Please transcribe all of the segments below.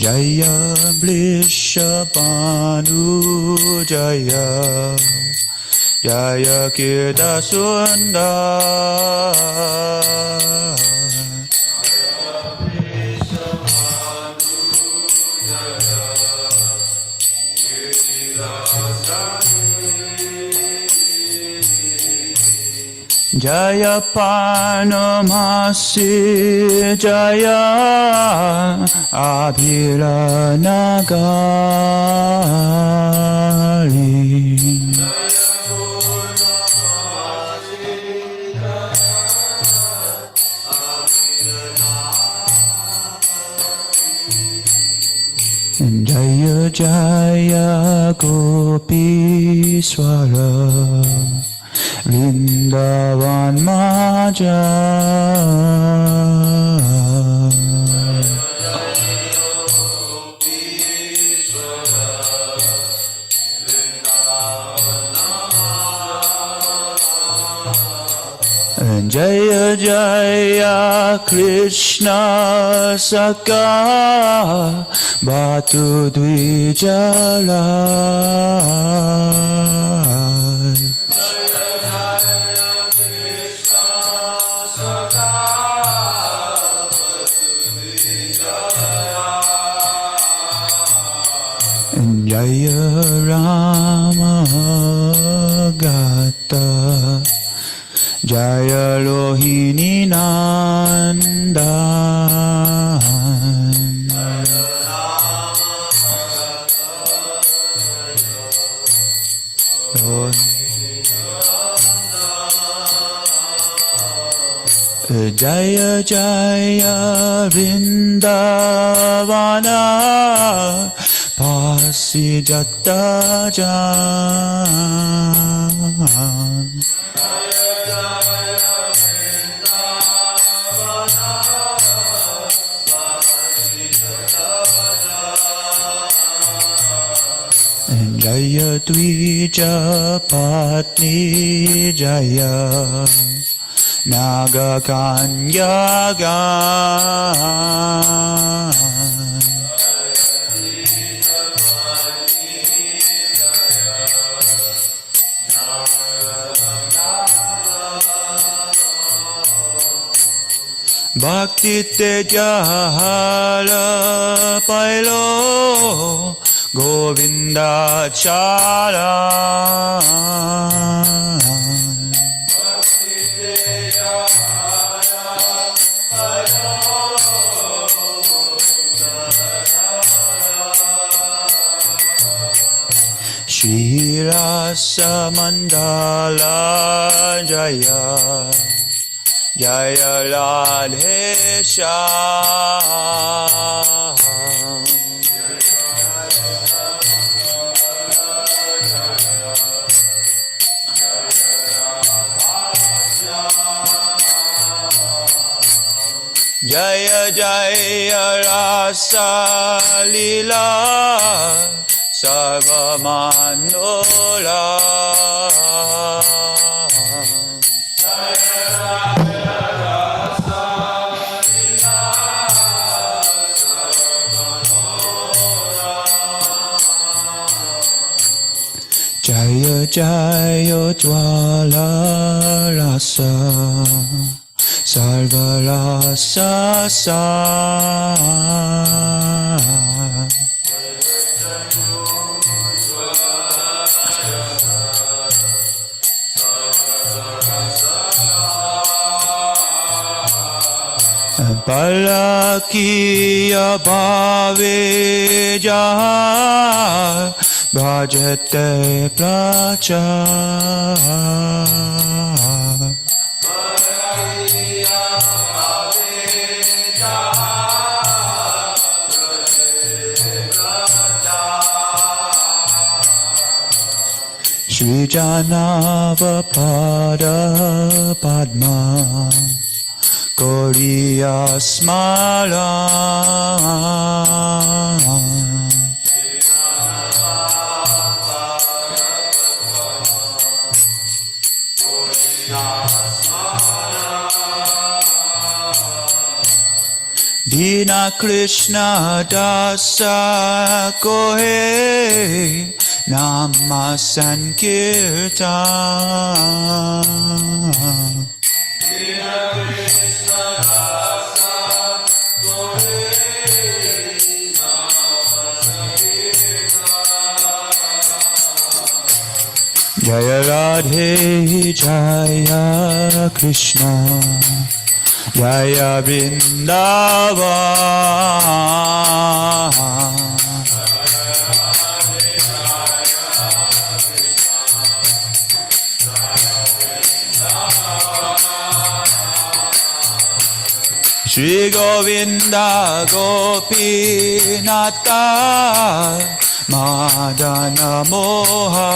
Jaya Blishabhanu Jaya Jaya Kirta Sundar Jaya Parnamasi Jaya Abhiranagari Jaya Jaya Gopi Swara Vrindavan Maja Jaya Jaya Krishna Saka Bhatu Dvijala Jaya Rama Gata Jaya Lohini Nandan Jaya Jaya Vrindavana Pasijata Jan Jaya Dvija Patni Jaya Naga Kanyaga Bhakti Tejala Pailo Govinda Chala Shri Rasa Mandala Jaya Jaya Radhesha Jaya Jaya Rasa Lila Sarva Manola Jaya Jaya Jwala Rasa Sarva Rasa Sa Palakiya Bhave Jaha Bhajate Pracha Shri Janava Pada Padma Koriya Smala Dina Krishna Dasa Kohe Nama Sankirtan. Jaya Radhe Jaya Krishna Jaya Vrindavan. Shri Govinda Gopinata Madana Moha.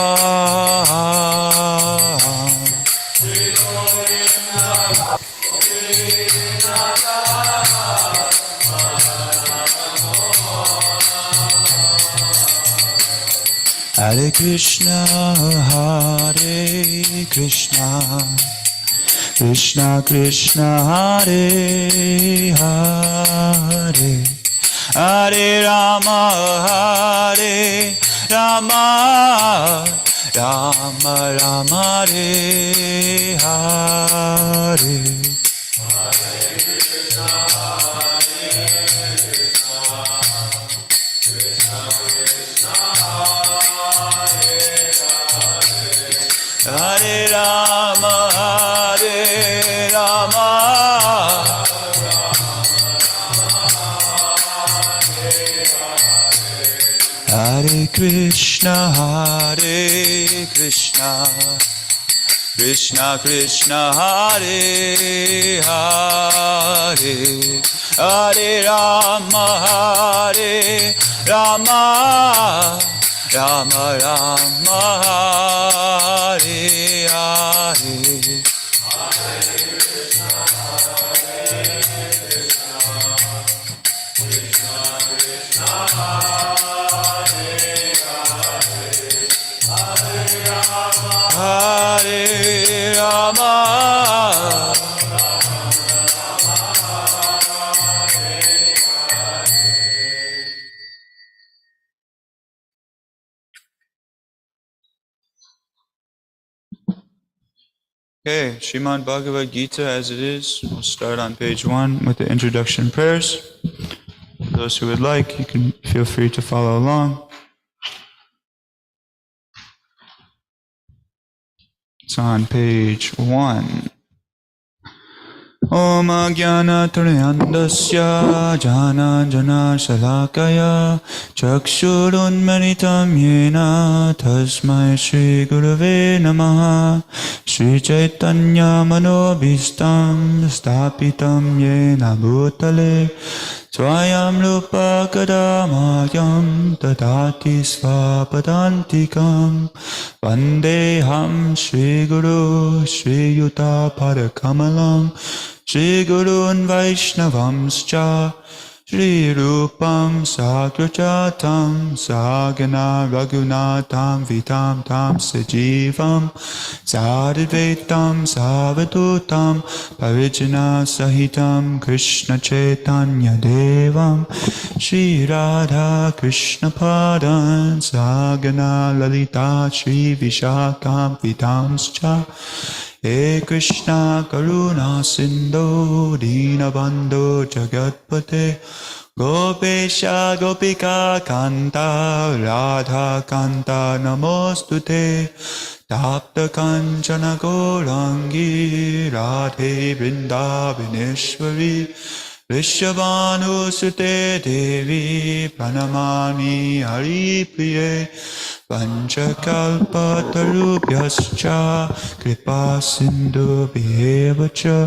Hare Krishna, Hare Krishna, Krishna Krishna, Hare Hare, Hare Rama, Hare Rama, Rama Rama, Hare Hare. Hare Rama, Hare Rama, Hare Krishna, Hare Krishna, Krishna Krishna, Hare Hare, Hare Rama, Hare Rama, Rama Rama, Hare Hare. Hare Rama. Okay, Srimad Bhagavad Gita as it is. We'll start on page 1 with the introduction prayers. For those who would like, you can feel free to follow along. It's on page 1. Om Jnana Trayandasya Jana Jana Shalakaya Chakshurunmanitam Yena Tasmai Shri Gurave Namaha Shri Chaitanya Manobhistam Stapitam Yena Bhutale Swayam Rupa Kadamayam Tadati Svapadantikam Vandeham Shri Guru Shri Yuta Padakamalam Shri Gurun Vaishnavamscha Shri Rupam Sagrajatam Sagana Raghunatam Vitam Tam Sajivam Sadadvaitam Savadutam Parijana Sahitam Krishna Chaitanya Devam Shri Radha Krishna Padan Sagana Lalita Shri Vishakam Vitamscha He Krishna Karuna Sindhu Dinabandhu Jagatpate Gopesha Gopika Kanta Radha Kanta Namostute Tapta Kanchana Gaurangi Radhe Vrindavaneshwari Vrishabhanu Sute Devi Pranamani Haripriye Panchakalpa Tarubhyascha Kripa Sindhu Bhyevacha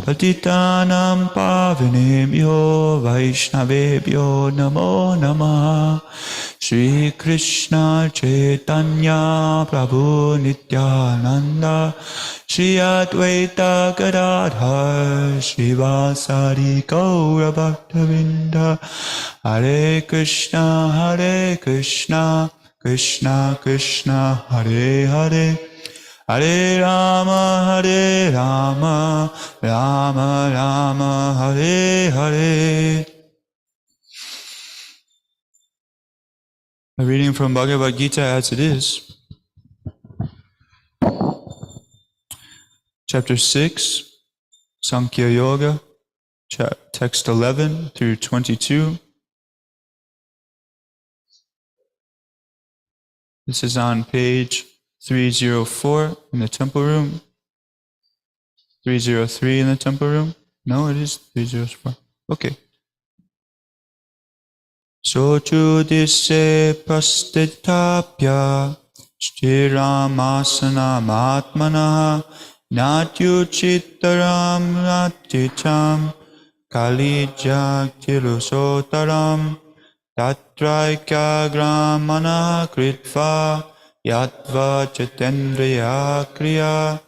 Patitanam Pavanebhyo Vaishnavebhyo Namo Namaha Shri Krishna Chaitanya Prabhu Nityananda Shri Advaita Gadadhar Shri Vasari Gaura Bhaktavinda Hare Krishna Krishna Krishna Hare Hare Hare Rama, Rama Rama, Hare Hare. A reading from Bhagavad Gita as it is. Chapter 6, Sankhya Yoga, text 11 through 22. This is on page 304 in the temple room. 303 in the temple room. No, it is 304. Okay. Sochudisse prastitapya sthiramasana matmana natyuchittaram raticham kalijagtirusotaram tatraikagramana kritva yatva chatendriya kriya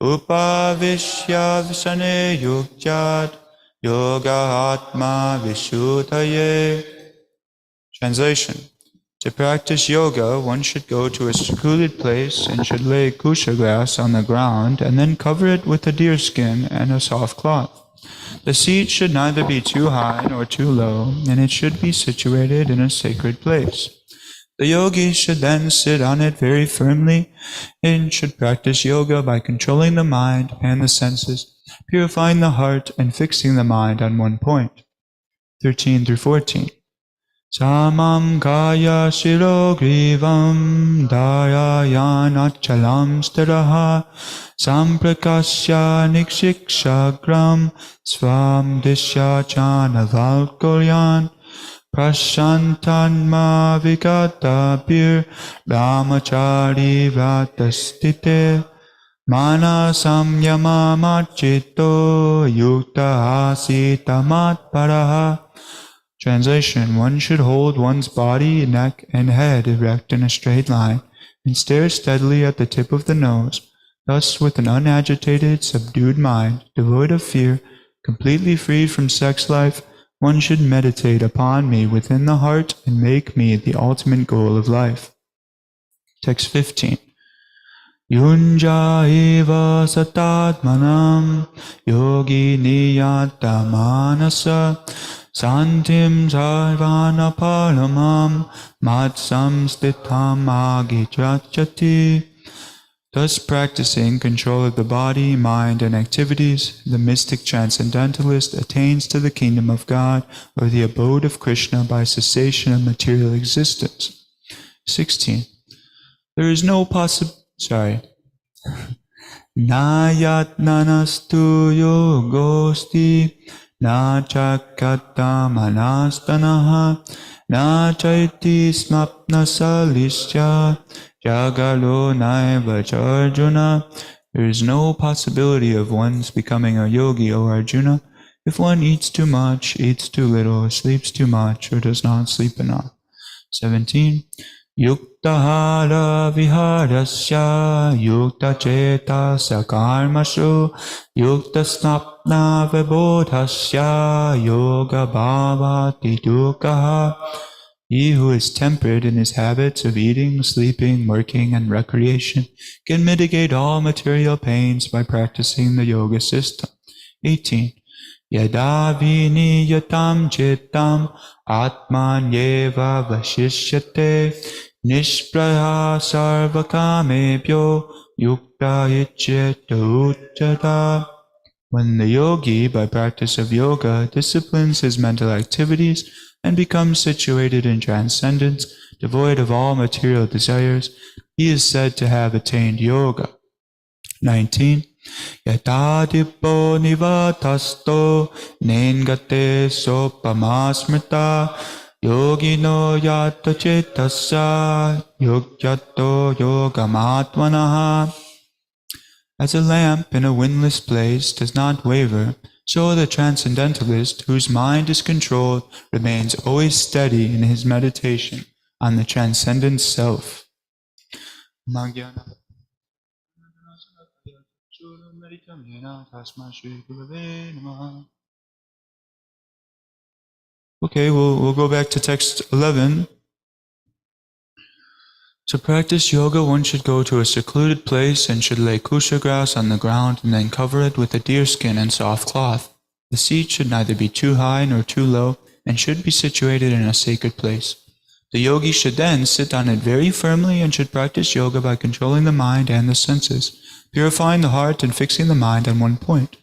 upavishya visane yugyat yoga atma vishuddhaye. Translation. To practice yoga, one should go to a secluded place and should lay kusha grass on the ground and then cover it with a deer skin and a soft cloth. The seat should neither be too high nor too low, and it should be situated in a sacred place. The yogi should then sit on it very firmly and should practice yoga by controlling the mind and the senses, purifying the heart and fixing the mind on one point. 13 through 14. Samam kaya shiro grivam dharayanachalam stiraha samprakasya nikshikshagram swam dishya chanavalkolyan prashantanma vigatabir brahmachari vratastite manasam yamamachito yukta asitamat paraha. Translation. One should hold one's body, neck, and head erect in a straight line and stare steadily at the tip of the nose. Thus, with an unagitated, subdued mind, devoid of fear, completely free from sex life, one should meditate upon me within the heart and make me the ultimate goal of life. Text 15. Yunja eva satadmanam yogi niyata manasa santim sarvana paramam matsam stitam agijachati. Thus practicing control of the body, mind, and activities, the mystic transcendentalist attains to the kingdom of God or the abode of Krishna by cessation of material existence. 16. There is no Nayat nanastu yogosti na chakata manastanaha na chaiti smapna salisya jagalo naiva charjuna. There is no possibility of one's becoming a yogi, O Arjuna, if one eats too much, eats too little, sleeps too much, or does not sleep enough. 17. Yuktahara viharasya yukta cetasa karmashu yukta snapna vibodhasya yoga bhavati dukkha. He who is tempered in his habits of eating, sleeping, working, and recreation can mitigate all material pains by practicing the yoga system. 18. Yada viniyatam chittam atmanyeva vashishyate nishpraha sarvakamebhyo yukta ichyeta uchata. When the yogi, by practice of yoga, disciplines his mental activities and becomes situated in transcendence, devoid of all material desires, he is said to have attained yoga. 19. Yatadipo nivatasto nengate sopamasmrita yogino yato cetasa yogyato yogamatmanaha. As a lamp in a windless place does not waver, so the transcendentalist, whose mind is controlled, remains always steady in his meditation on the transcendent self. Okay, we'll go back to text 11. To practice yoga, one should go to a secluded place and should lay kusha grass on the ground and then cover it with a deerskin and soft cloth. The seat should neither be too high nor too low and should be situated in a sacred place. The yogi should then sit on it very firmly and should practice yoga by controlling the mind and the senses, purifying the heart and fixing the mind on one point.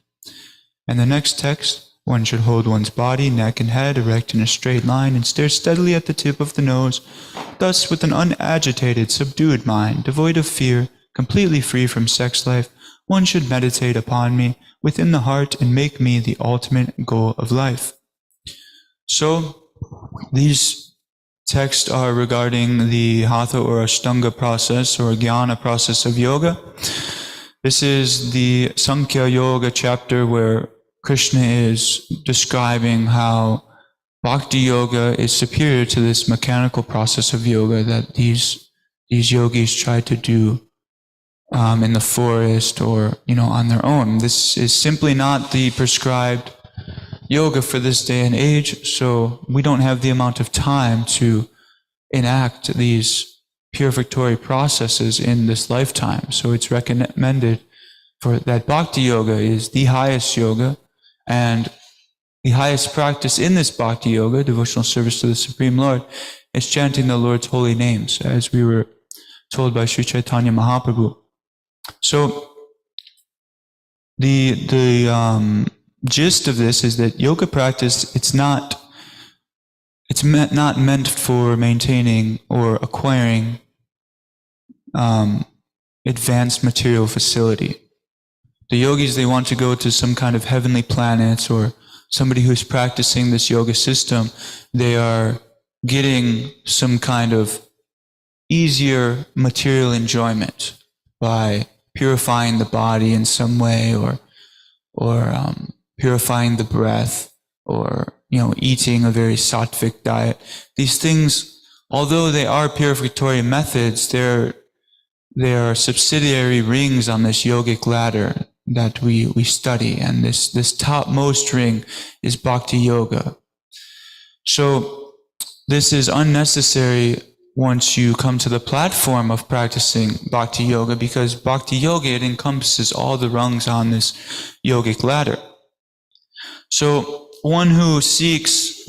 And the next text, one should hold one's body, neck, and head erect in a straight line and stare steadily at the tip of the nose. Thus, with an unagitated, subdued mind, devoid of fear, completely free from sex life, one should meditate upon me within the heart and make me the ultimate goal of life. So, these texts are regarding the Hatha or Ashtanga process or Jnana process of yoga. This is the Sankhya Yoga chapter where Krishna is describing how Bhakti Yoga is superior to this mechanical process of yoga that these yogis try to do in the forest or on their own. This is simply not the prescribed yoga for this day and age, so we don't have the amount of time to enact these purificatory processes in this lifetime. So it's recommended for that Bhakti Yoga is the highest yoga, and the highest practice in this Bhakti Yoga, devotional service to the Supreme Lord, is chanting the Lord's holy names, as we were told by Sri Chaitanya Mahaprabhu. So the gist of this is that yoga practice, it's not meant for maintaining or acquiring advanced material facility. The yogis, they want to go to some kind of heavenly planets, or somebody who's practicing this yoga system, they are getting some kind of easier material enjoyment by purifying the body in some way, or purifying the breath, or eating a very sattvic diet. These things, although they are purificatory methods, they are subsidiary rings on this yogic ladder that we study, and this topmost ring is Bhakti Yoga. So this is unnecessary once you come to the platform of practicing Bhakti Yoga, because Bhakti Yoga, it encompasses all the rungs on this yogic ladder. So one who seeks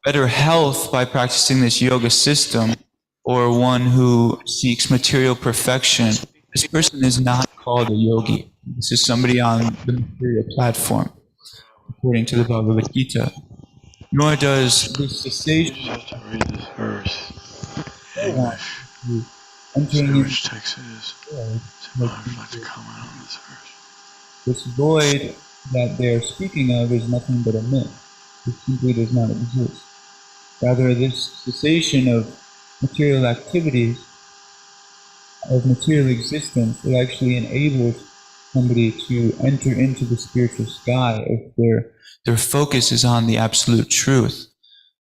better health by practicing this yoga system, or one who seeks material perfection, this person is not called a yogi. This is somebody on the material platform, according to the Bhagavad Gita. Nor does this cessation. You just have to read this verse in English. Entering Say which text it is. So I'd like to comment on this verse. This void that they are speaking of is nothing but a myth. It simply does not exist. Rather, this cessation of material activities, of material existence, it actually enables somebody to enter into the spiritual sky if their focus is on the absolute truth,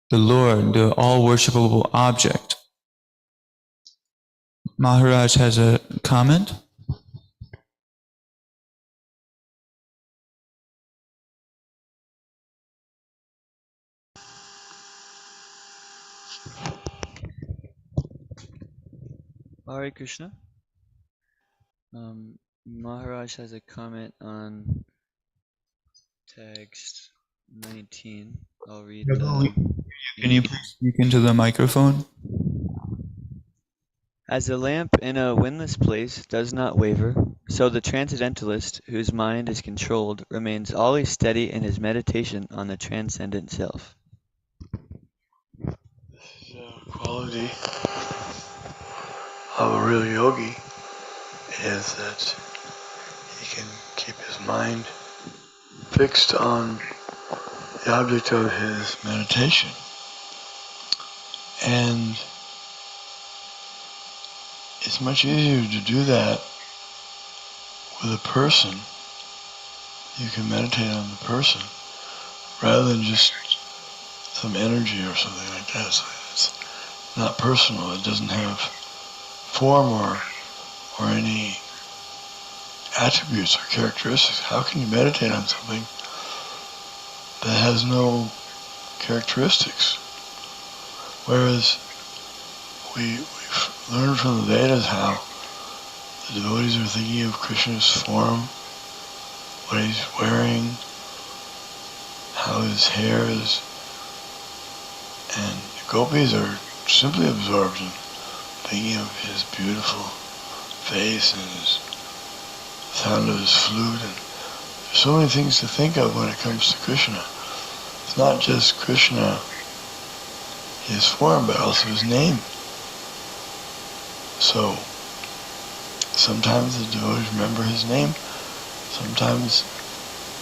the Lord, the all-worshipable object. Maharaj has a comment. Hare Krishna. Maharaj has a comment on text 19. I'll read the... Can you please speak into the microphone? As a lamp in a windless place does not waver, so the transcendentalist, whose mind is controlled, remains always steady in his meditation on the transcendent self. This is a quality of a real yogi, is that he can keep his mind fixed on the object of his meditation. And it's much easier to do that with a person. You can meditate on the person rather than just some energy or something like that. So it's not personal. It doesn't have form or any attributes or characteristics. How can you meditate on something that has no characteristics? Whereas we learn from the Vedas how the devotees are thinking of Krishna's form, what he's wearing, how his hair is, and the gopis are simply absorbed in thinking of his beautiful face and his sound of his flute, and there's so many things to think of when it comes to Krishna. It's not just Krishna, his form, but also his name. So sometimes the devotees remember his name, sometimes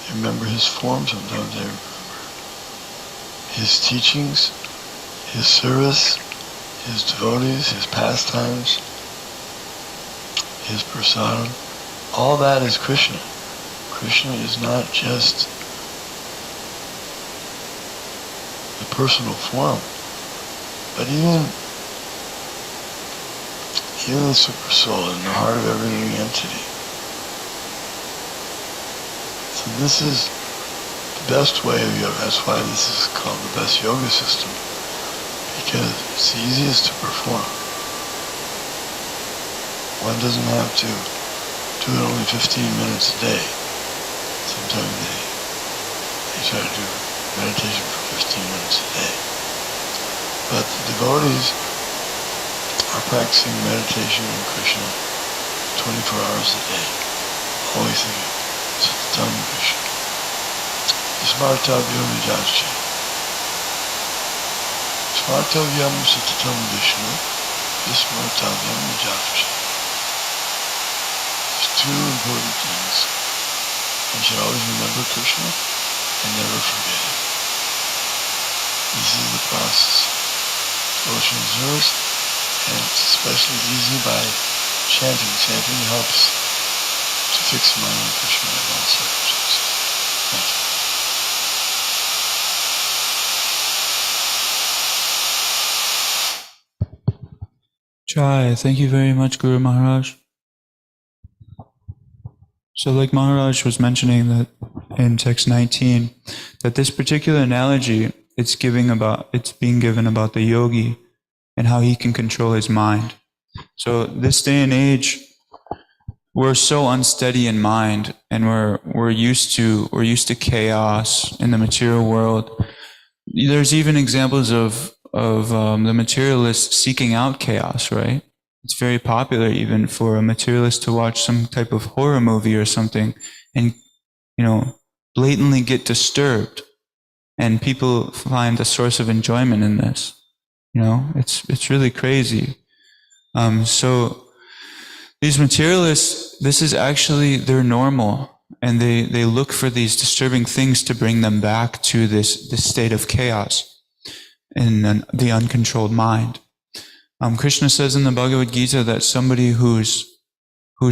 they remember his form, sometimes they remember his teachings, his service, his devotees, his pastimes, his prasadam. All that is Krishna. Krishna is not just the personal form, but even the super soul in the heart of every living entity. So this is the best way of yoga. That's why this is called the best yoga system, because it's the easiest to perform. One doesn't have to do it only 15 minutes a day. Sometimes they try to do meditation for 15 minutes a day. But the devotees are practicing meditation in Krishna 24 hours a day, always thinking, Satatam Krishna. Smartavyam Vijaschi. Smartavyam Satatam Vishnu. Smartavyam Vijaschi. There's two important things. One should always remember Krishna and never forget it. This is the process. Devotional service, and it's especially easy by chanting. Chanting helps to fix the mind on Krishna in all circumstances. Thank you. Jai, thank you very much, Guru Maharaj. So like Maharaj was mentioning that in text 19, that this particular analogy, it's being given about the yogi and how he can control his mind. So this day and age, we're so unsteady in mind, and we're used to chaos in the material world. There's even examples of the materialists seeking out chaos, right? It's very popular even for a materialist to watch some type of horror movie or something and, blatantly get disturbed. And people find a source of enjoyment in this. It's really crazy. So these materialists, this is actually their normal, and they look for these disturbing things to bring them back to this state of chaos in the uncontrolled mind. Krishna says in the Bhagavad Gita that somebody whose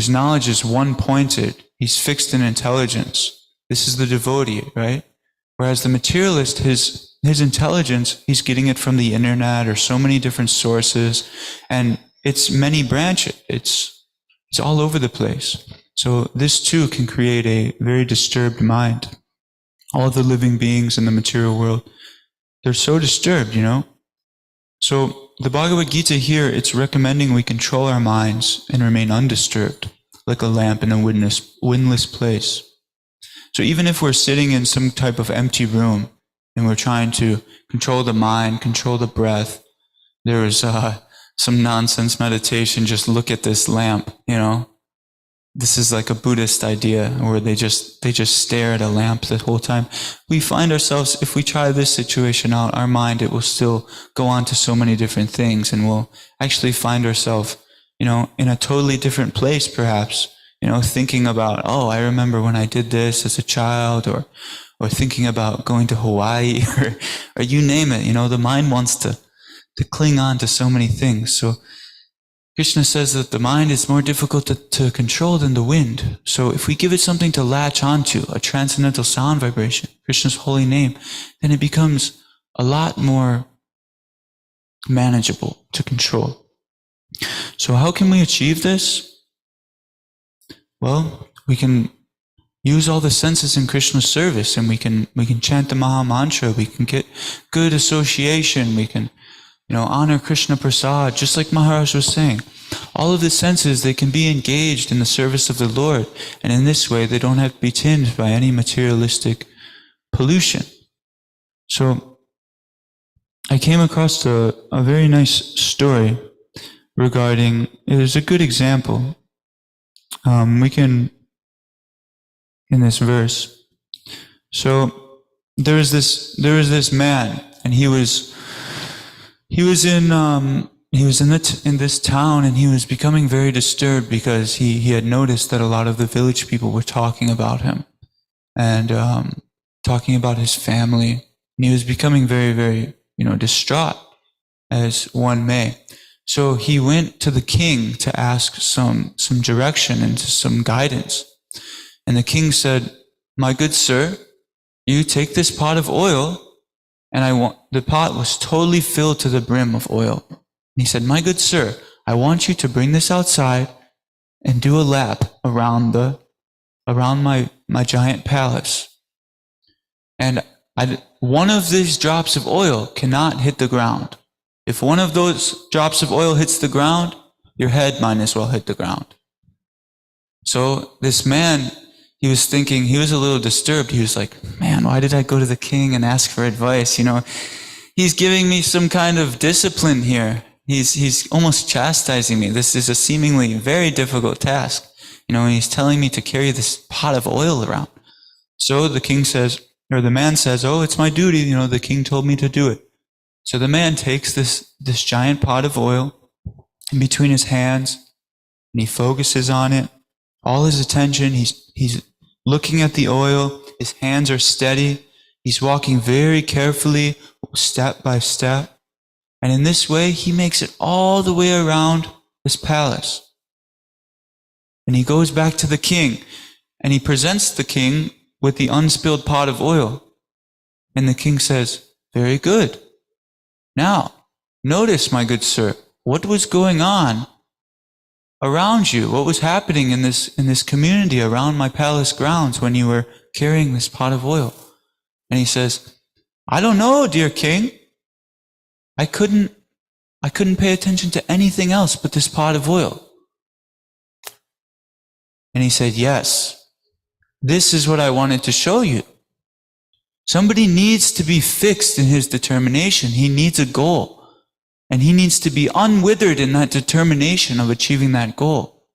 knowledge is one-pointed, he's fixed in intelligence. This is the devotee, right? Whereas the materialist, his intelligence, he's getting it from the internet or so many different sources, and it's many branches. It's all over the place. So this too can create a very disturbed mind. All the living beings in the material world, they're so disturbed, So the Bhagavad Gita here, it's recommending we control our minds and remain undisturbed, like a lamp in a windless place. So even if we're sitting in some type of empty room and we're trying to control the mind, control the breath, there is some nonsense meditation, just look at this lamp, This is like a Buddhist idea where they just stare at a lamp the whole time. We find ourselves, if we try this situation out, our mind, it will still go on to so many different things, and we'll actually find ourselves, in a totally different place perhaps, thinking about, oh, I remember when I did this as a child, or thinking about going to Hawaii, or you name it, the mind wants to cling on to so many things. So Krishna says that the mind is more difficult to control than the wind. So if we give it something to latch onto, a transcendental sound vibration, Krishna's holy name, then it becomes a lot more manageable to control. So how can we achieve this? Well, we can use all the senses in Krishna's service, and we can chant the Maha Mantra, we can get good association, we can honor Krishna Prasad, just like Maharaj was saying. All of the senses, they can be engaged in the service of the Lord, and in this way they don't have to be tinged by any materialistic pollution. So I came across a very nice story regarding, it is a good example. We can, in this verse. So there was this man, and he was in this town, and he was becoming very disturbed because he had noticed that a lot of the village people were talking about him and talking about his family. And he was becoming very, very, distraught, as one may. So he went to the king to ask some direction and some guidance. And the king said, "My good sir, you take this pot of oil," and the pot was totally filled to the brim of oil. And he said, "My good sir, I want you to bring this outside and do a lap around my giant palace. And one of these drops of oil cannot hit the ground. If one of those drops of oil hits the ground, your head might as well hit the ground." So this man, he was thinking, he was a little disturbed. He was like, "Man, why did I go to the king and ask for advice? He's giving me some kind of discipline here. He's almost chastising me. This is a seemingly very difficult task. And he's telling me to carry this pot of oil around." So the man says, "Oh, it's my duty. The king told me to do it." So the man takes this giant pot of oil in between his hands, and he focuses on it. All his attention, he's looking at the oil. His hands are steady. He's walking very carefully, step by step. And in this way, he makes it all the way around this palace. And he goes back to the king, and he presents the king with the unspilled pot of oil. And the king says, "Very good. Now, notice, my good sir, what was going on around you? What was happening in this community around my palace grounds when you were carrying this pot of oil?" And he says, "I don't know, dear king. I couldn't pay attention to anything else but this pot of oil." And he said, "Yes, this is what I wanted to show you. Somebody needs to be fixed in his determination. He needs a goal. And he needs to be unwithered in that determination of achieving that goal."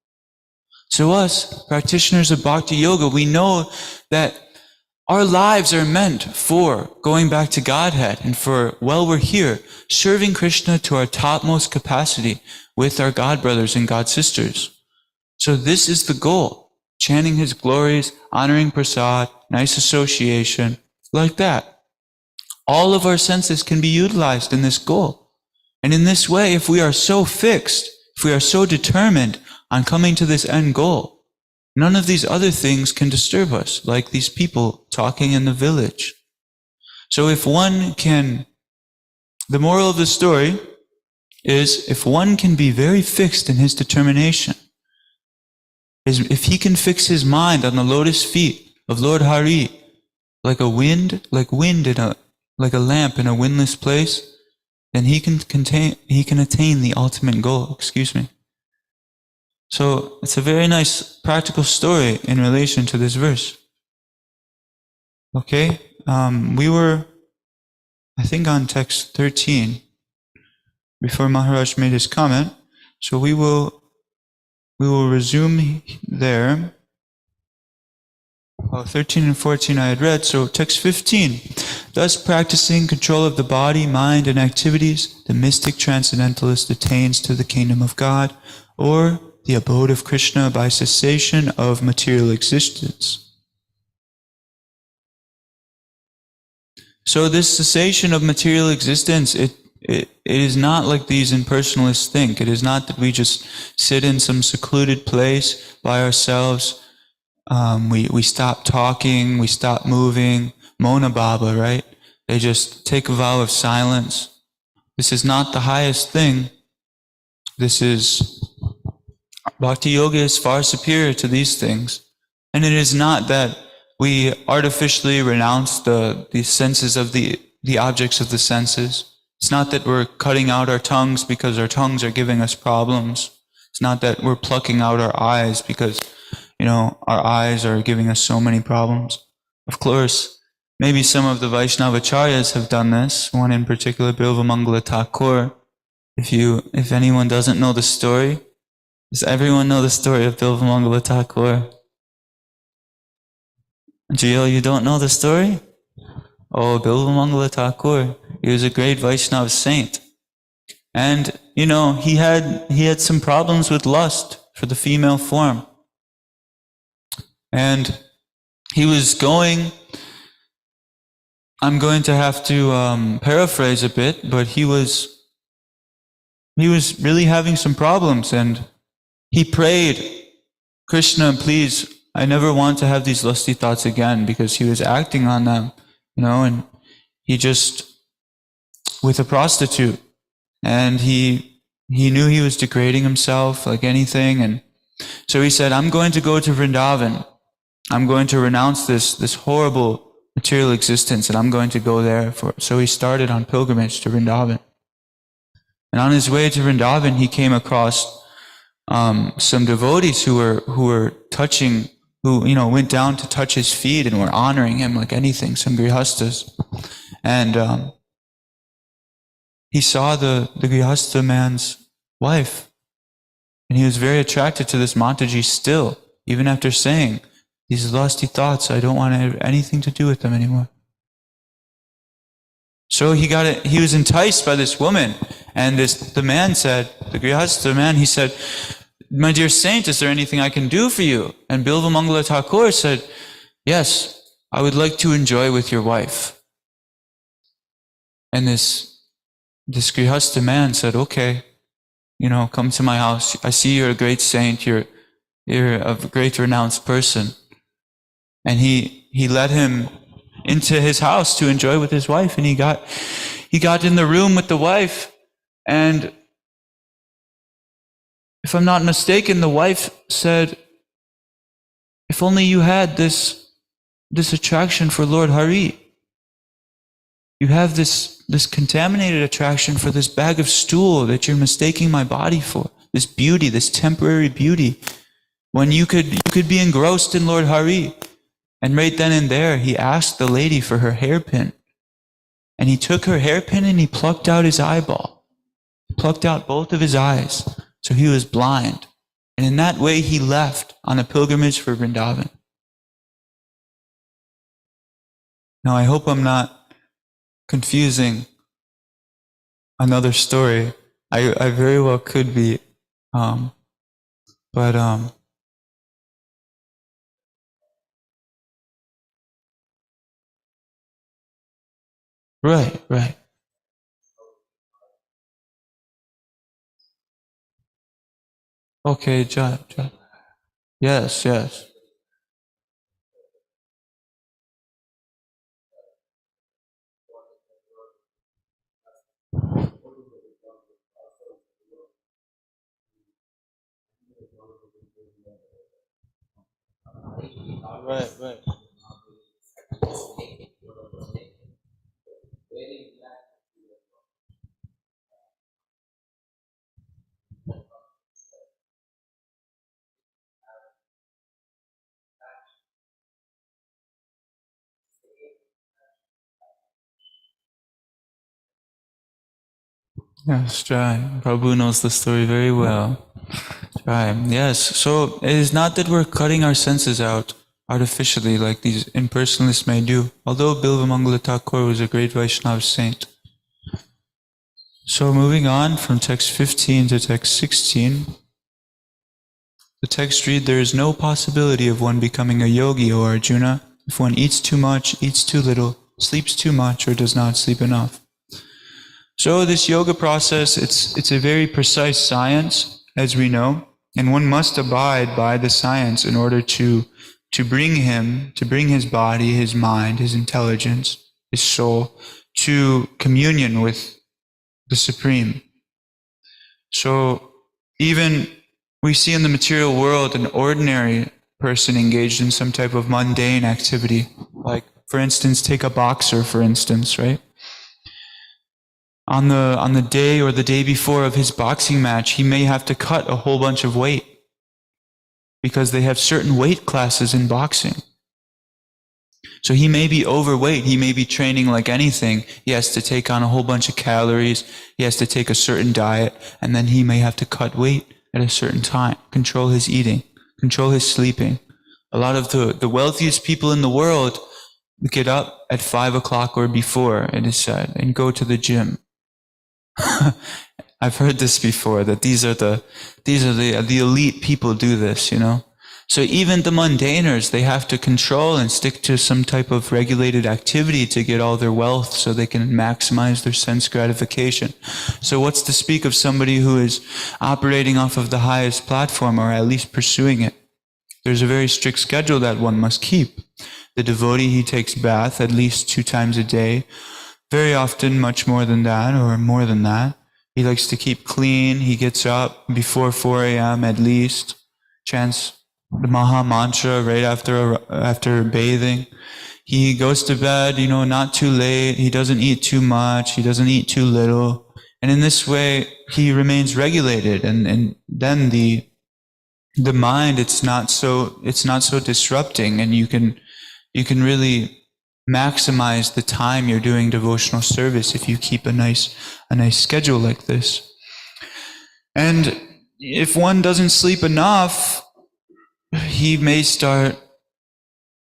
So us, practitioners of Bhakti Yoga, we know that our lives are meant for going back to Godhead and for, while we're here, serving Krishna to our topmost capacity with our God brothers and God sisters. So this is the goal. Chanting his glories, honoring prasad, nice association, like that. All of our senses can be utilized in this goal. And in this way, if we are so fixed, if we are so determined on coming to this end goal, none of these other things can disturb us, like these people talking in the village. So the moral of the story is, if one can be very fixed in his determination, if he can fix his mind on the lotus feet of Lord Hari, like a lamp in a windless place, then he can attain the ultimate goal. So it's a very nice practical story in relation to this verse. Okay, we were, I think, on text 13 before Maharaj made his comment. So we will resume there. 13 and 14 I had read. So text 15. Thus practicing control of the body, mind, and activities, the mystic transcendentalist attains to the kingdom of God, or the abode of Krishna by cessation of material existence. So this cessation of material existence, it is not like these impersonalists think. It is not that we just sit in some secluded place by ourselves. We stop talking, we stop moving. Mona Baba, right? They just take a vow of silence. This is not the highest thing. Bhakti Yoga is far superior to these things. And it is not that we artificially renounce the senses of the objects of the senses. It's not that we're cutting out our tongues because our tongues are giving us problems. It's not that we're plucking out our eyes because, our eyes are giving us so many problems. Of course, maybe some of the Vaishnavacharyas have done this. One in particular, Bilvamangala Thakur. If anyone doesn't know the story, does everyone know the story of Bilvamangala Thakur? Jill, you don't know the story? Oh, Bilvamangala Thakur, he was a great Vaishnava saint. And, he had some problems with lust for the female form. And he was I'm going to have to paraphrase a bit, but he was really having some problems, and he prayed, Krishna, please, I never want to have these lusty thoughts again, because he was acting on them, and he just, with a prostitute, and he knew he was degrading himself like anything, and so he said, I'm going to go to Vrindavan. I'm going to renounce this horrible material existence, and I'm going to go there so he started on pilgrimage to Vrindavan. And on his way to Vrindavan, he came across some devotees who were touching, who went down to touch his feet and were honoring him like anything, some grihastas. And he saw the grihasta man's wife, and he was very attracted to this Mataji still, even after saying, these lusty thoughts, I don't want to have anything to do with them anymore. So he was enticed by this woman, and the man said, the grihasta man, he said, my dear saint, is there anything I can do for you? And Bilvamangala Thakur said, yes, I would like to enjoy with your wife. And this grihasta man said, okay, come to my house. I see you're a great saint, you're a great renounced person. And he led him into his house to enjoy with his wife, and he got in the room with the wife, and if I'm not mistaken, the wife said, if only you had this attraction for Lord Hari. You have this contaminated attraction for this bag of stool that you're mistaking my body for, this beauty, this temporary beauty, when you could be engrossed in Lord Hari. And right then and there, he asked the lady for her hairpin. And he took her hairpin and he plucked out his eyeball. He plucked out both of his eyes, so he was blind. And in that way, he left on a pilgrimage for Vrindavan. Now, I hope I'm not confusing another story. I very well could be, but Right. Okay, John. Yes. Right. Yes, Jai. Prabhu knows the story very well. Jai. Yes, so it is not that we're cutting our senses out artificially like these impersonalists may do, although Bilvamangala Thakur was a great Vaishnava saint. So moving on from text 15 to text 16, the text read, there is no possibility of one becoming a yogi, O Arjuna, if one eats too much, eats too little, sleeps too much, or does not sleep enough. So this yoga process, it's a very precise science, as we know, and one must abide by the science in order to bring his body, his mind, his intelligence, his soul, to communion with the Supreme. So even we see in the material world an ordinary person engaged in some type of mundane activity, like, for instance, take a boxer, for instance, right? on the day or the day before of his boxing match, he may have to cut a whole bunch of weight because they have certain weight classes in boxing. So he may be overweight. He may be training like anything. He has to take on a whole bunch of calories. He has to take a certain diet, and then he may have to cut weight at a certain time, control his eating, control his sleeping. A lot of the wealthiest people in the world get up at 5 o'clock or before, it is said, and go to the gym. I've heard this before, that these are the elite people do this, you know. So even the mundaners, they have to control and stick to some type of regulated activity to get all their wealth so they can maximize their sense gratification. So what's to speak of somebody who is operating off of the highest platform, or at least pursuing it? There's a very strict schedule that one must keep. The devotee, he takes bath at least 2 times a day, very often much more than that or more than that. He likes to keep clean. He gets up before 4 a.m. at least, chants the Maha Mantra right after bathing. He goes to bed, you know, not too late. He doesn't eat too much. He doesn't eat too little. And in this way, he remains regulated. And then the mind, it's not so disrupting, and you can really maximize the time you're doing devotional service if you keep a nice schedule like this. And if one doesn't sleep enough, he may start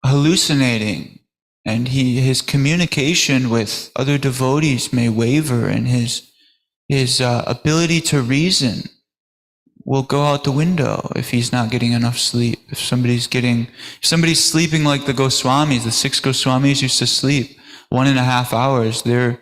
hallucinating, and his communication with other devotees may waver, and his ability to reason will go out the window if he's not getting enough sleep. If somebody's sleeping like the Goswamis, the 6 Goswamis used to sleep 1.5 hours, their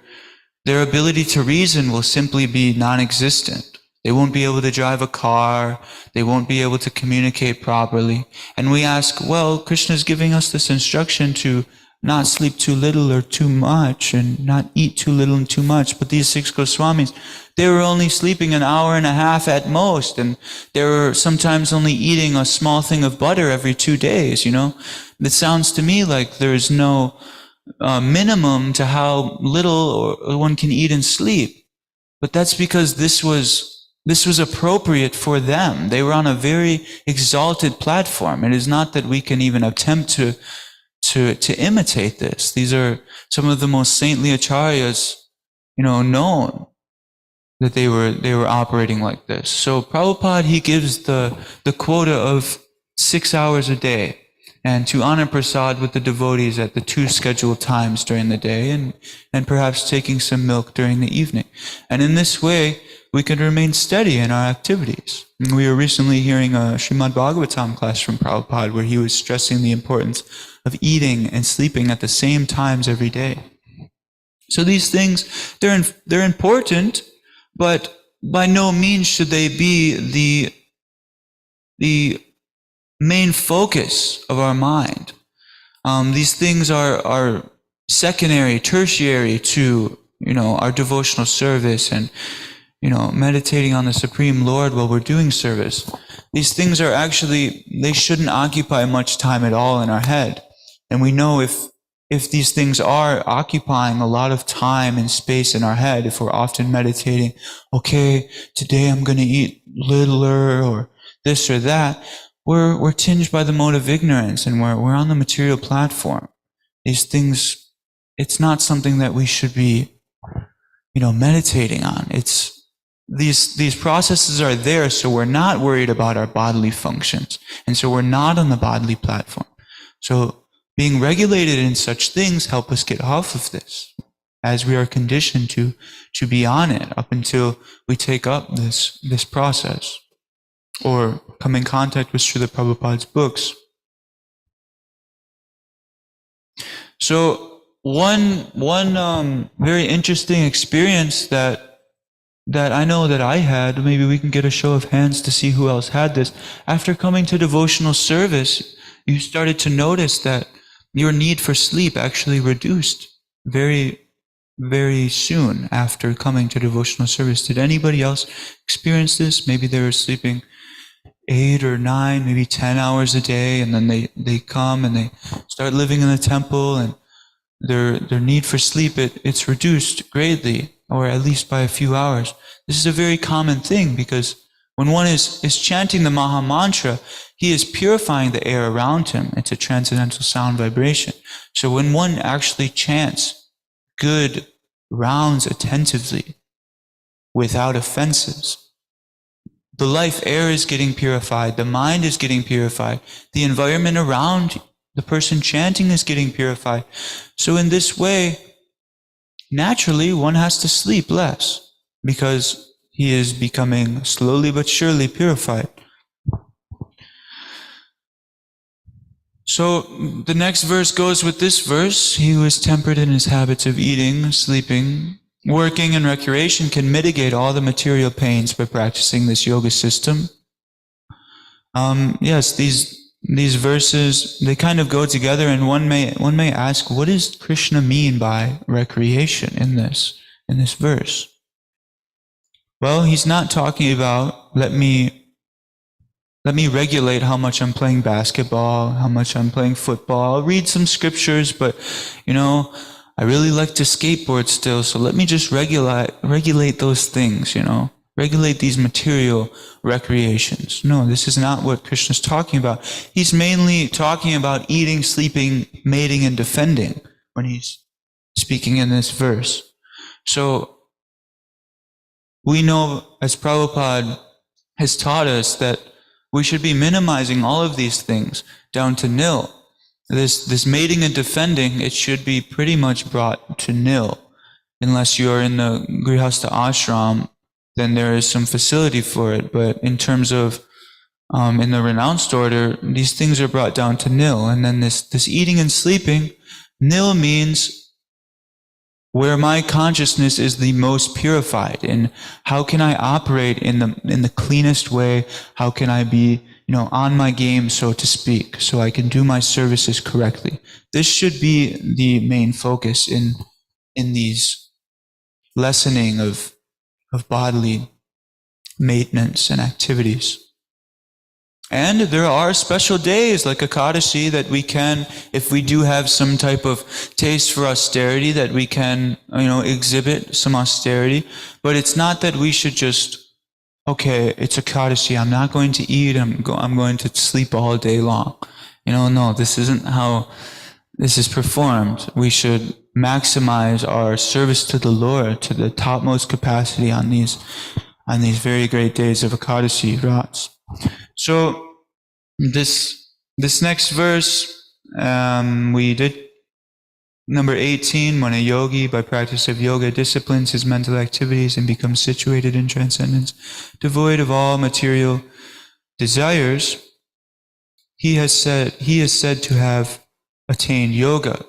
ability to reason will simply be non-existent. They won't be able to drive a car. They won't be able to communicate properly. And we ask, well, Krishna's giving us this instruction to not sleep too little or too much, and not eat too little and too much. But these 6 Goswamis, they were only sleeping 1.5 hours at most, and they were sometimes only eating a small thing of butter every 2 days, you know. It sounds to me like there's no minimum to how little one can eat and sleep. But that's because this was appropriate for them. They were on a very exalted platform. It is not that we can even attempt to imitate this. These are some of the most saintly acharyas, you know, known, that they were operating like this. So Prabhupada, he gives the quota of 6 hours a day, and to honor prasad with the devotees at the 2 scheduled times during the day, and perhaps taking some milk during the evening. And in this way, we can remain steady in our activities. And we were recently hearing a Srimad Bhagavatam class from Prabhupada, where he was stressing the importance of eating and sleeping at the same times every day. So these things, they're important, but by no means should they be the main focus of our mind. These things are secondary, tertiary to, you know, our devotional service, and, you know, meditating on the Supreme Lord while we're doing service. These things are actually, they shouldn't occupy much time at all in our head. And we know if these things are occupying a lot of time and space in our head, if we're often meditating, okay, today I'm going to eat littler, or this or that, we're tinged by the mode of ignorance, and we're on the material platform. These things, it's not something that we should be, you know, meditating on. It's these processes are there, so we're not worried about our bodily functions, and so we're not on the bodily platform. So being regulated in such things help us get off of this, as we are conditioned to be on it up until we take up this process, or come in contact with Srila Prabhupada's books. So one very interesting experience that I know that I had, maybe we can get a show of hands to see who else had this. After coming to devotional service, you started to notice that your need for sleep actually reduced very, very soon after coming to devotional service. Did anybody else experience this? Maybe they were sleeping 8 or 9, maybe 10 hours a day, and then they come and they start living in the temple, and their need for sleep, it's reduced greatly. or at least by a few hours. This is a very common thing because when one is chanting the Maha Mantra, he is purifying the air around him. It's a transcendental sound vibration. So when one actually chants good rounds attentively, without offenses, the life air is getting purified, the mind is getting purified, the environment around the person chanting is getting purified. So in this way, naturally, one has to sleep less because he is becoming slowly but surely purified. So the next verse goes with this verse. He who is tempered in his habits of eating, sleeping, working, and recreation can mitigate all the material pains by practicing this yoga system. Yes, these verses, they kind of go together, and one may ask, what does Krishna mean by recreation in this verse? Well, he's not talking about let me regulate how much I'm playing basketball, how much I'm playing football. I'll read some scriptures, but I really like to skateboard still, so let me just regulate those things, regulate these material recreations. No, this is not what Krishna's talking about. He's mainly talking about eating, sleeping, mating, and defending when he's speaking in this verse. So we know, as Prabhupada has taught us, that we should be minimizing all of these things down to nil. This mating and defending, it should be pretty much brought to nil. Unless you're in the Grihastha ashram, then there is some facility for it. But in terms of in the renounced order, these things are brought down to nil. And then this eating and sleeping, nil means where my consciousness is the most purified, and how can I operate in the cleanest way? How can I be, on my game, so to speak, so I can do my services correctly? This should be the main focus in these lessening of bodily maintenance and activities. And there are special days like Ekadashi that we can, if we do have some type of taste for austerity, that we can, exhibit some austerity. But it's not that we should just, okay, it's Ekadashi, I'm not going to eat, I'm going to sleep all day long. No, this isn't how this is performed. We should maximize our service to the Lord to the topmost capacity on these very great days of Ekadashi Vrats. So this next verse, we did number 18, when a yogi by practice of yoga disciplines his mental activities and becomes situated in transcendence, devoid of all material desires, he is said to have attained yoga.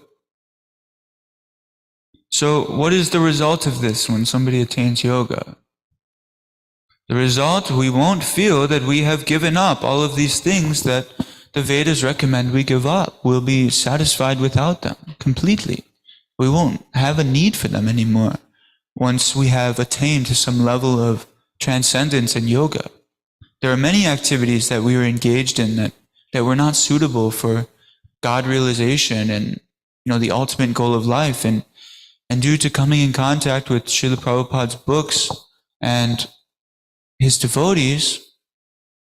So what is the result of this when somebody attains yoga? The result, we won't feel that we have given up all of these things that the Vedas recommend we give up. We'll be satisfied without them completely. We won't have a need for them anymore once we have attained to some level of transcendence in yoga. There are many activities that we were engaged in that were not suitable for God realization and the ultimate goal of life. And due to coming in contact with Srila Prabhupada's books and his devotees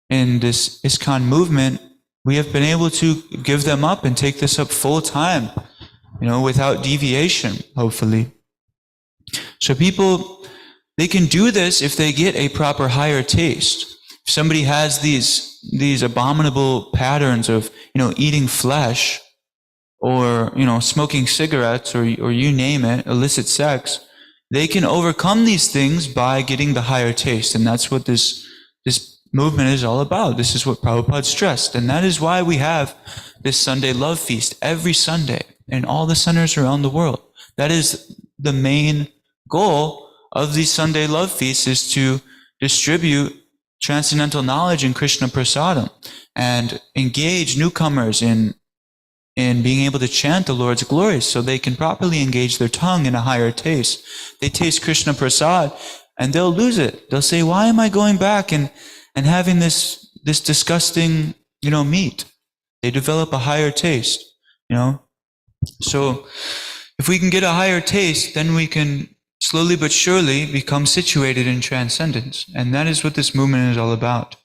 in this ISKCON movement, we have been able to give them up and take this up full time, without deviation, hopefully. So people, they can do this if they get a proper higher taste. If somebody has these abominable patterns of, eating flesh, or, smoking cigarettes, or you name it, illicit sex, they can overcome these things by getting the higher taste. And that's what this movement is all about. This is what Prabhupada stressed. And that is why we have this Sunday Love Feast every Sunday in all the centers around the world. That is the main goal of these Sunday Love Feasts, is to distribute transcendental knowledge in Krishna Prasadam and engage newcomers in being able to chant the Lord's glories so they can properly engage their tongue in a higher taste. They taste Krishna Prasad and they'll lose it. They'll say, why am I going back and having this disgusting, meat? They develop a higher taste, So if we can get a higher taste, then we can slowly but surely become situated in transcendence. And that is what this movement is all about.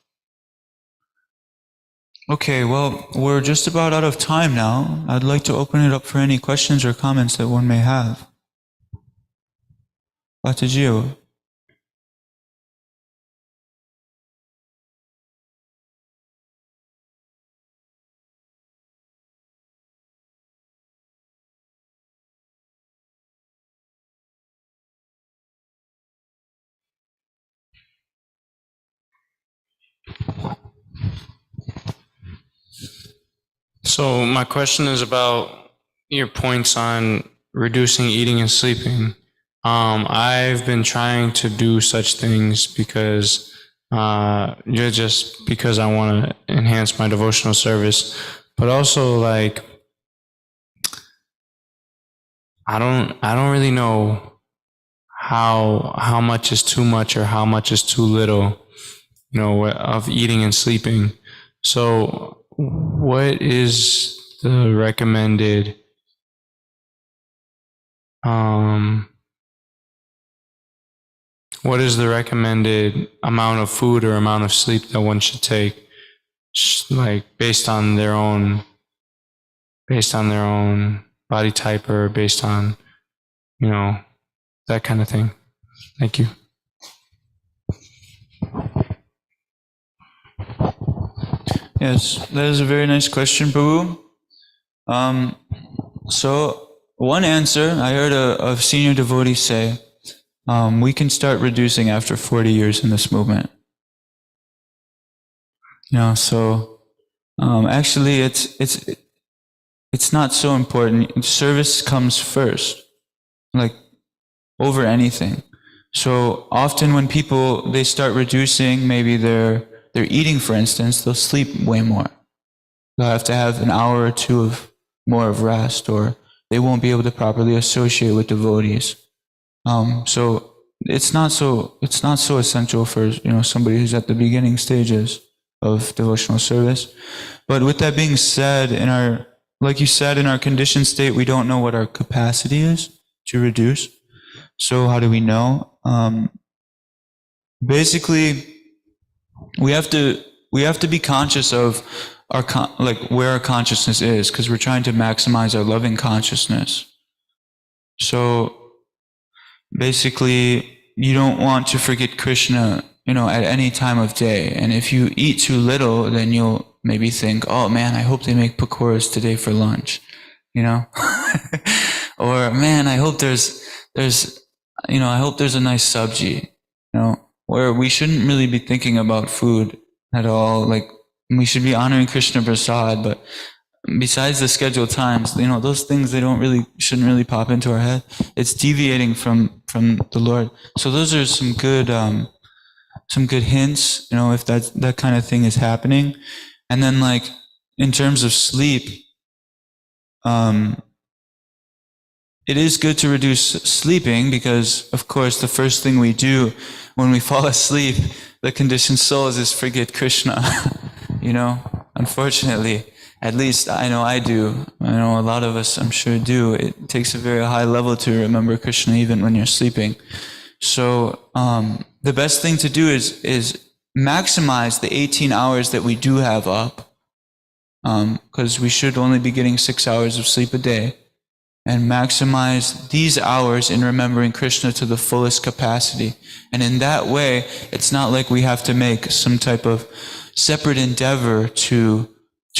Okay, well, we're just about out of time now. I'd like to open it up for any questions or comments that one may have. Bhattaji. So my question is about your points on reducing eating and sleeping. I've been trying to do such things because just because I want to enhance my devotional service, but also like I don't really know how much is too much or how much is too little, of eating and sleeping. So what is the recommended amount of food or amount of sleep that one should take, like based on their own body type or based on, that kind of thing? Thank you. Yes, that is a very nice question, Prabhu. So one answer, I heard a senior devotee say, we can start reducing after 40 years in this movement. Actually it's not so important. Service comes first, like over anything. So often when people, they start reducing, maybe they're eating, for instance, they'll sleep way more. They'll have to have an hour or two more of rest, or they won't be able to properly associate with devotees. So it's not so essential for somebody who's at the beginning stages of devotional service. But with that being said, like you said, in our conditioned state, we don't know what our capacity is to reduce. So how do we know? Basically, we have to be conscious of where our consciousness is, because we're trying to maximize our loving consciousness. So basically, you don't want to forget Krishna, at any time of day. And if you eat too little, then you'll maybe think, oh man, I hope they make pakoras today for lunch, or man, I hope there's a nice sabji, where we shouldn't really be thinking about food at all. Like, we should be honoring Krishna Prasad, but besides the scheduled times, those things, shouldn't really pop into our head. It's deviating from the Lord. So those are some good hints, if that kind of thing is happening. And then, like, in terms of sleep, it is good to reduce sleeping, because of course the first thing we do when we fall asleep, the conditioned souls, is forget Krishna. Unfortunately, at least I know I do. I know a lot of us, I'm sure, do. It takes a very high level to remember Krishna even when you're sleeping. So the best thing to do is maximize the 18 hours that we do have up, because we should only be getting 6 hours of sleep a day, and maximize these hours in remembering Krishna to the fullest capacity. And in that way, it's not like we have to make some type of separate endeavor to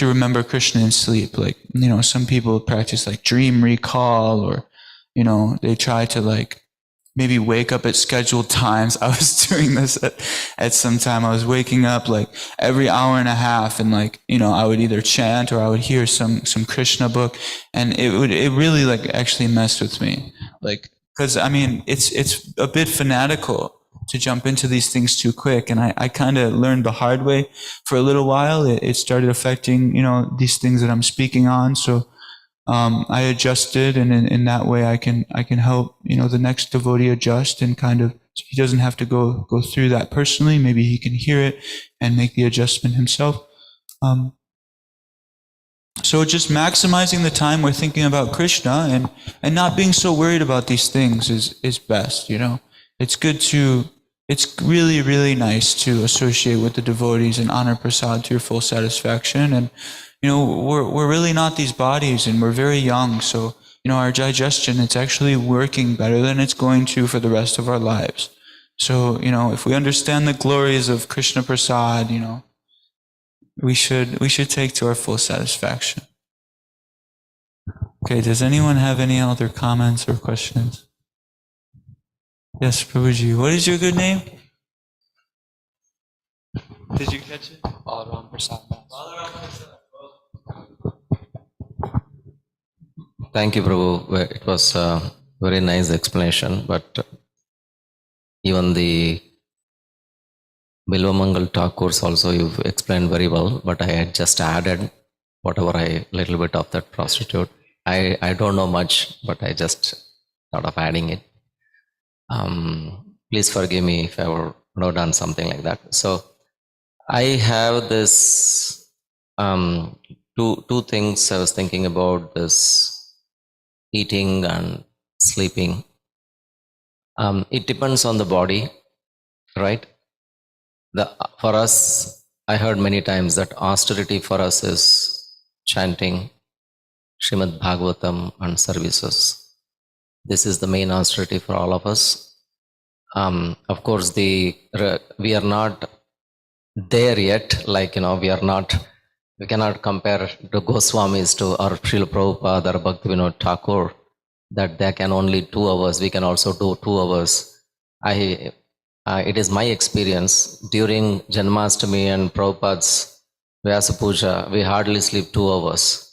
remember Krishna in sleep. Like, some people practice like dream recall, or, they try to maybe wake up at scheduled times. I was doing this at some time. I was waking up like every hour and a half, and I would either chant or I would hear some Krishna book, and it really actually messed with me. Because it's a bit fanatical to jump into these things too quick. And I kind of learned the hard way for a little while. It started affecting, these things that I'm speaking on. So I adjusted, and in that way I can help, the next devotee adjust, and so he doesn't have to go through that personally. Maybe he can hear it and make the adjustment himself. So So just maximizing the time we're thinking about Krishna and not being so worried about these things is best, you know. It's really, really nice to associate with the devotees and honor prasad to your full satisfaction. And, you know, we're really not these bodies, and we're very young, so, you know, our digestion, it's actually working better than it's going to for the rest of our lives. So, you know, if we understand the glories of Krishna prasad, you know, we should take to our full satisfaction. Okay, does anyone have any other comments or questions? Yes, Prabhuji. What is your good name? Did you catch it? Balaram Prasad. Thank you, Prabhu. It was a very nice explanation, but even the Bilvamangal talk course also you've explained very well, but I had just added whatever little bit of that prostitute. I don't know much, but I just thought of adding it. Please forgive me if I have not done something like that. So I have this two things I was thinking about, this eating and sleeping. It depends on the body, right? For us, I heard many times that austerity for us is chanting Srimad Bhagavatam and services. This is the main austerity for all of us. Of course, we are not there yet. Like, you know, we cannot compare the Goswamis to our Srila Prabhupada or Bhaktivinoda Thakur, that they can only 2 hours. We can also do 2 hours. It is my experience during Janmashtami and Prabhupada's Vyasa Puja, we hardly sleep 2 hours.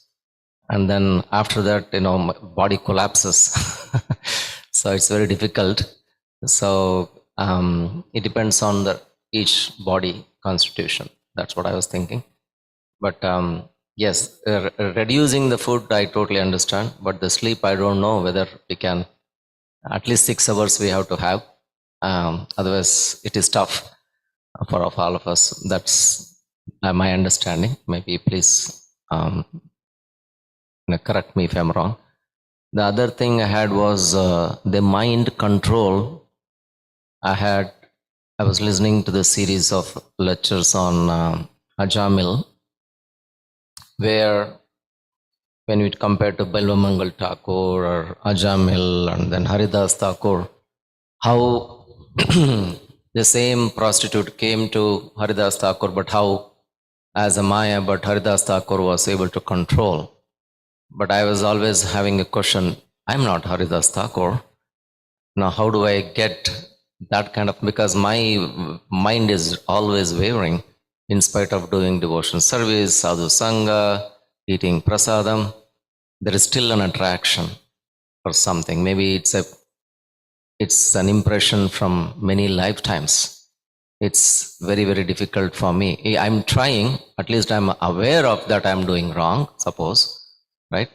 And then after that, you know, my body collapses. So it's very difficult. So it depends on each body constitution. That's what I was thinking. But yes, reducing the food, I totally understand. But the sleep, I don't know whether we can, at least 6 hours we have to have. Otherwise, it is tough for all of us. That's my understanding. Maybe please correct me if I'm wrong. The other thing I had was the mind control. I was listening to the series of lectures on Ajamil, where when we compare to Bilvamangal Thakur or Ajamil and then Haridas Thakur, how the same prostitute came to Haridas Thakur, but how as a Maya, but Haridas Thakur was able to control. But I was always having a question, I'm not Haridas Thakur. Now how do I get that kind of, because my mind is always wavering in spite of doing devotion service, sadhu sangha, eating prasadam, there is still an attraction for something. Maybe it's an impression from many lifetimes. It's very, very difficult for me. I'm trying, at least I'm aware of that I'm doing wrong, suppose, right?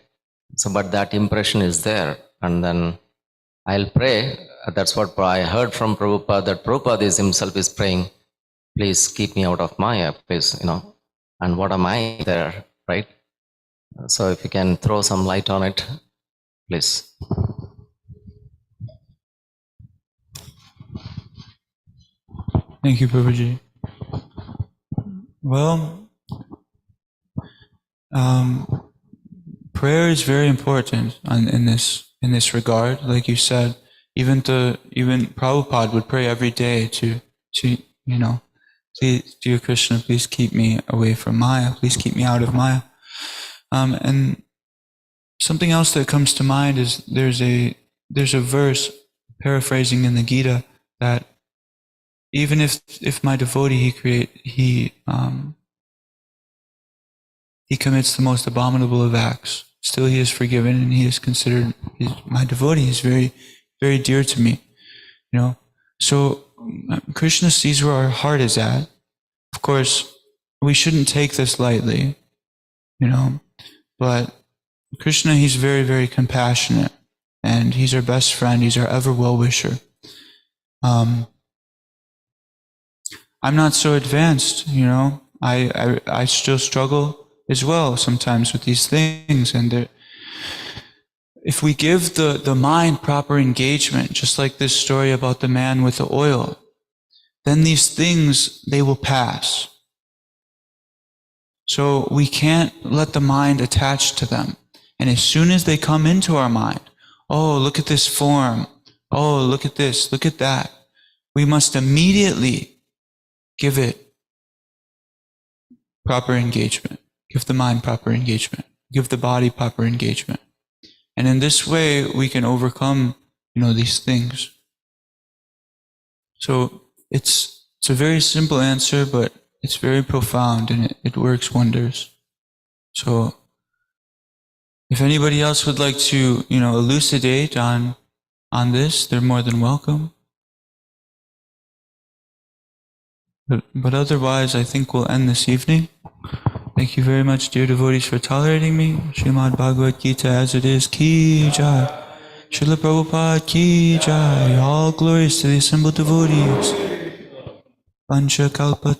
So, but that impression is there. And then I'll pray. That's what I heard from Prabhupada, that Prabhupada himself is praying, please keep me out of Maya, please, you know. And what am I there, right? So if you can throw some light on it, please. Thank you, Prabhuji. Well, prayer is very important in this regard. Like you said, even Prabhupada would pray every day to you know, please, dear Krishna, please keep me away from Maya. Please keep me out of Maya. And something else that comes to mind is there's a verse paraphrasing in the Gita that even if my devotee he commits the most abominable of acts, still he is forgiven and he is considered my devotee. Is very, very dear to me, you know. So Krishna sees where our heart is at. Of course, we shouldn't take this lightly, you know. But Krishna, he's very, very compassionate, and he's our best friend. He's our ever well-wisher. I'm not so advanced, you know. I still struggle as well sometimes with these things. And if we give the mind proper engagement, just like this story about the man with the oil, then these things, they will pass. So we can't let the mind attach to them. And as soon as they come into our mind, oh, look at this form. Oh, look at this, look at that. We must immediately give it proper engagement. Give the mind proper engagement. Give the body proper engagement. And in this way, we can overcome, these things. So it's a very simple answer, but it's very profound and it works wonders. So if anybody else would like to, elucidate on this, they're more than welcome. But otherwise, I think we'll end this evening. Thank you very much, dear devotees, for tolerating me. Srimad Bhagavad Gita as it is, ki jai. Srila Prabhupada ki jai. All glories to the assembled devotees. Pancha Kalpa